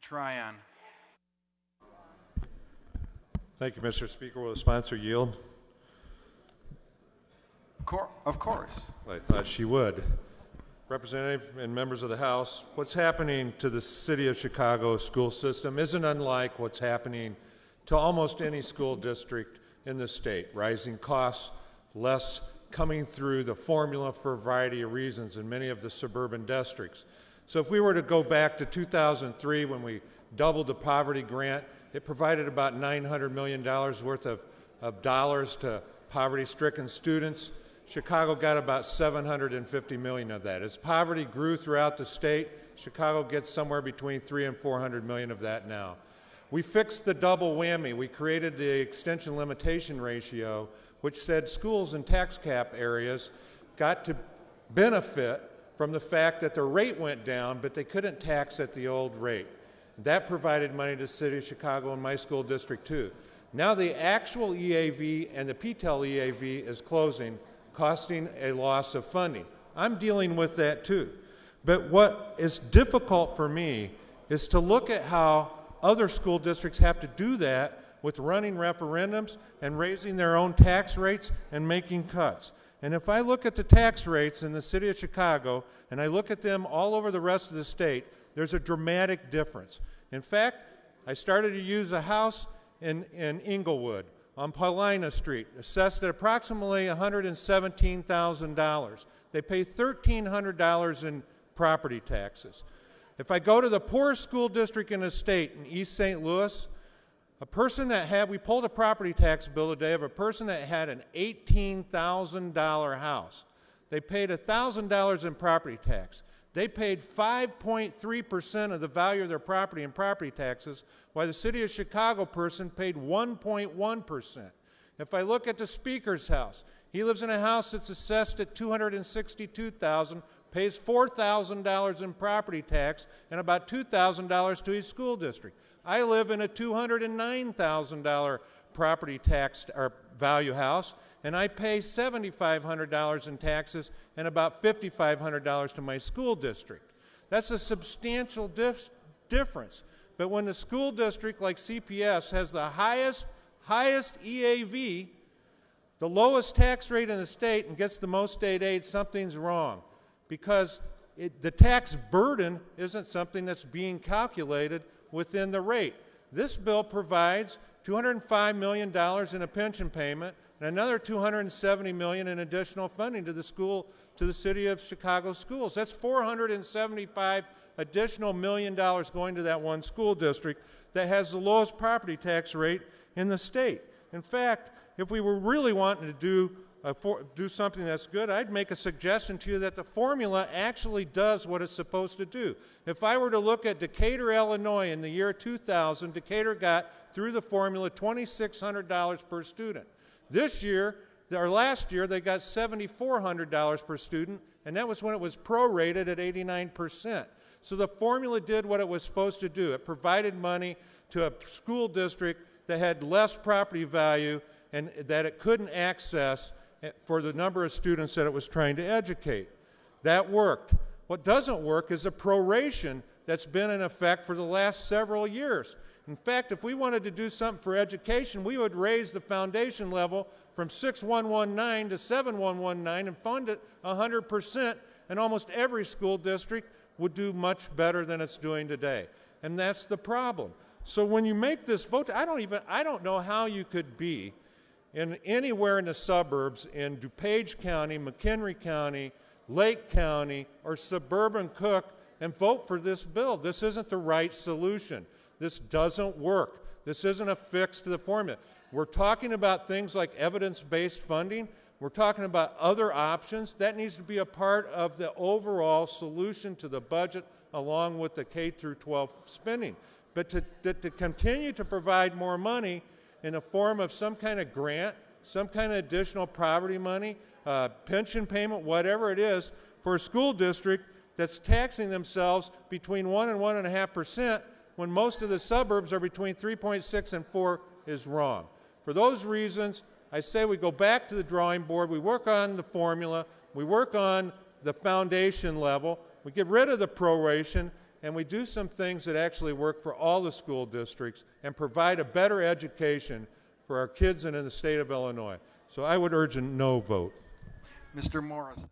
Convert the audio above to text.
Tryon. Thank you, Mr. Speaker. Will the sponsor yield? Of course. I thought she would. Representative and members of the House, what's happening to the City of Chicago school system isn't unlike what's happening to almost any school district in the state. Rising costs, less coming through the formula for a variety of reasons in many of the suburban districts. So if we were to go back to 2003 when we doubled the poverty grant, it provided about $900 million worth of dollars to poverty-stricken students. Chicago got about $750 million of that. As poverty grew throughout the state, Chicago gets somewhere between $300 and $400 million of that now. We fixed the double whammy. We created the extension limitation ratio, which said schools in tax cap areas got to benefit from the fact that their rate went down, but they couldn't tax at the old rate. That provided money to the City of Chicago and my school district too. Now the actual EAV and the PTEL EAV is closing, costing a loss of funding. I'm dealing with that too. But what is difficult for me is to look at how other school districts have to do that with running referendums and raising their own tax rates and making cuts. And if I look at the tax rates in the City of Chicago and I look at them all over the rest of the state, there's a dramatic difference. In fact, I started to use a house in Inglewood on Paulina Street, assessed at approximately $117,000. They pay $1,300 in property taxes. If I go to the poorest school district in the state, in East St. Louis, a person that had, we pulled a property tax bill today of a person that had an $18,000 house. They paid $1,000 in property tax. They paid 5.3% of the value of their property in property taxes, while the City of Chicago person paid 1.1%. If I look at the Speaker's house, he lives in a house that's assessed at $262,000, pays $4,000 in property tax, and about $2,000 to his school district. I live in a $209,000 property tax or value house, and I pay $7,500 in taxes and about $5,500 to my school district. That's a substantial difference. But when the school district like CPS has the highest EAV, the lowest tax rate in the state, and gets the most state aid, something's wrong. Because the tax burden isn't something that's being calculated within the rate. This bill provides $205 million in a pension payment and another $270 million in additional funding to the City of Chicago schools. That's $475 additional million going to that one school district that has the lowest property tax rate in the state. In fact, if we were really wanting to do something that's good, I'd make a suggestion to you that the formula actually does what it's supposed to do. If I were to look at Decatur, Illinois in the year 2000, Decatur got through the formula $2,600 per student. This year, or last year, they got $7,400 per student, and that was when it was prorated at 89%. So the formula did what it was supposed to do. It provided money to a school district that had less property value and that it couldn't access for the number of students that it was trying to educate. That worked. What doesn't work is a proration that's been in effect for the last several years. In fact, if we wanted to do something for education, we would raise the foundation level from 6,119 to 7,119 and fund it 100%, and almost every school district would do much better than it's doing today. And that's the problem. So when you make this vote, I don't know how you could be anywhere in the suburbs in DuPage County, McHenry County, Lake County, or suburban Cook and vote for this bill. This isn't the right solution. This doesn't work. This isn't a fix to the formula. We're talking about things like evidence-based funding. We're talking about other options. That needs to be a part of the overall solution to the budget along with the K through 12 spending. But to continue to provide more money in the form of some kind of grant, some kind of additional poverty money, pension payment, whatever it is, for a school district that's taxing themselves between 1 and 1.5%, when most of the suburbs are between 3.6 and 4, is wrong. For those reasons, I say we go back to the drawing board, we work on the formula, we work on the foundation level, we get rid of the proration, and we do some things that actually work for all the school districts and provide a better education for our kids and in the state of Illinois. So I would urge a no vote. Mr. Morris.